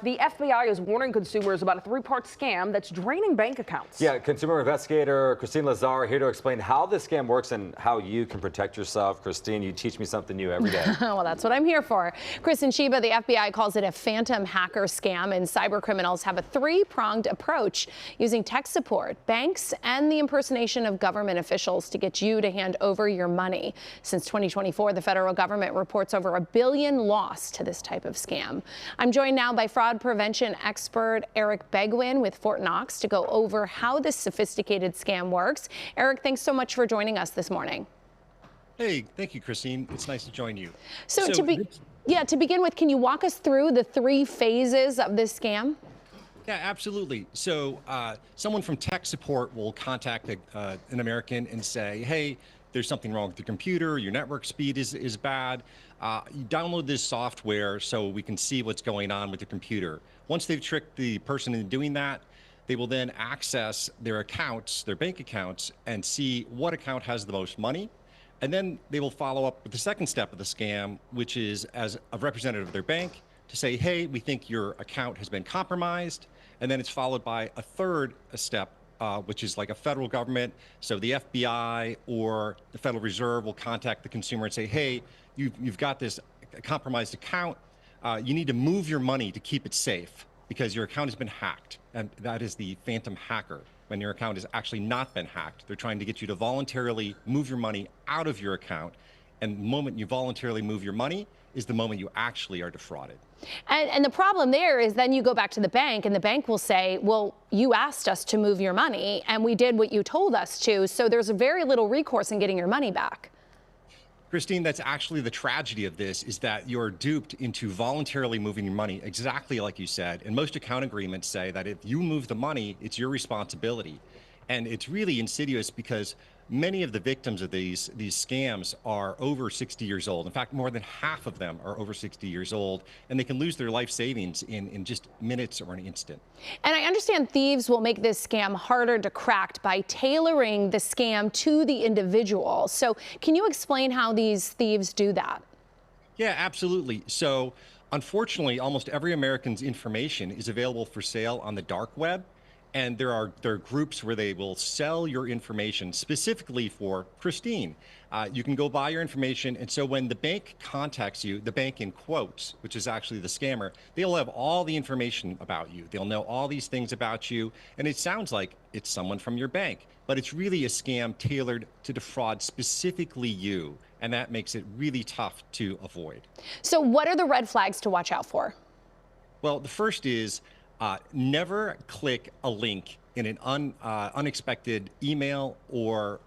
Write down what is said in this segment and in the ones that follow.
The FBI is warning consumers about a three-part scam that's draining bank accounts. Yeah, consumer investigator Christine Lazar here to explain how this scam works and how you can protect yourself. Christine, you teach me something new every day. Well, that's what I'm here for. Chris and Sheba, the FBI calls it a phantom hacker scam, and cybercriminals have a three-pronged approach using tech support, banks, and the impersonation of government officials to get you to hand over your money. Since 2024, the federal government reports over $1 billion lost to this type of scam. I'm joined now by fraud prevention expert Eric Begwin with Fort Knox to go over how this sophisticated scam works. Eric, thanks so much for joining us this morning. Hey, thank you, Christine. It's nice to join you. So to begin with, can you walk us through the three phases of this scam? Yeah, absolutely. So someone from tech support will contact an American and say, hey, there's something wrong with your computer, your network speed is bad. You download this software so we can see what's going on with your computer. Once they've tricked the person into doing that, they will then access their accounts, their bank accounts, and see what account has the most money. And then they will follow up with the second step of the scam, which is as a representative of their bank to say, hey, we think your account has been compromised. And then it's followed by a third step, which is like a federal government. So the FBI or the Federal Reserve will contact the consumer and say, hey, you've got this compromised account. You need to move your money to keep it safe because your account has been hacked. And that is the phantom hacker. When your account has actually not been hacked, they're trying to get you to voluntarily move your money out of your account. And the moment you voluntarily move your money is the moment you actually are defrauded. And the problem there is then you go back to the bank and the bank will say, well, you asked us to move your money and we did what you told us to. So there's very little recourse in getting your money back. Christine, that's actually the tragedy of this, is that you're duped into voluntarily moving your money, exactly like you said. And most account agreements say that if you move the money, it's your responsibility. And it's really insidious because many of the victims of these scams are over 60 years old. In fact, more than half of them are over 60 years old, and they can lose their life savings in just minutes or an instant. And I understand thieves will make this scam harder to crack by tailoring the scam to the individual. So can you explain how these thieves do that? Yeah, absolutely. So unfortunately, almost every American's information is available for sale on the dark web. And there are groups where they will sell your information specifically for Christine. You can go buy your information. And so when the bank contacts you, the bank in quotes, which is actually the scammer, they'll have all the information about you. They'll know all these things about you. And it sounds like it's someone from your bank, but it's really a scam tailored to defraud specifically you. And that makes it really tough to avoid. So what are the red flags to watch out for? Well, the first is never click a link in an unexpected email or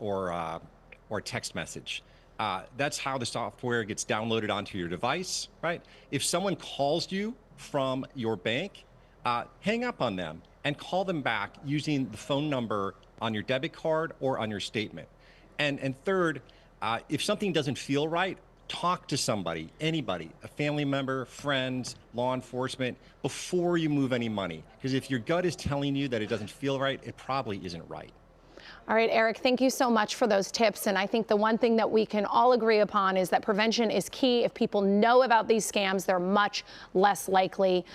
text message. That's how the software gets downloaded onto your device, right? If someone calls you from your bank, hang up on them and call them back using the phone number on your debit card or on your statement. And third, if something doesn't feel right, talk to somebody, anybody, a family member, friends, law enforcement, before you move any money. Because if your gut is telling you that it doesn't feel right, it probably isn't right. All right, Eric, thank you so much for those tips. And I think the one thing that we can all agree upon is that prevention is key. If people know about these scams, they're much less likely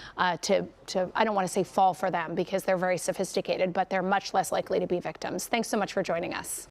to I don't want to say fall for them because they're very sophisticated, but they're much less likely to be victims. Thanks so much for joining us.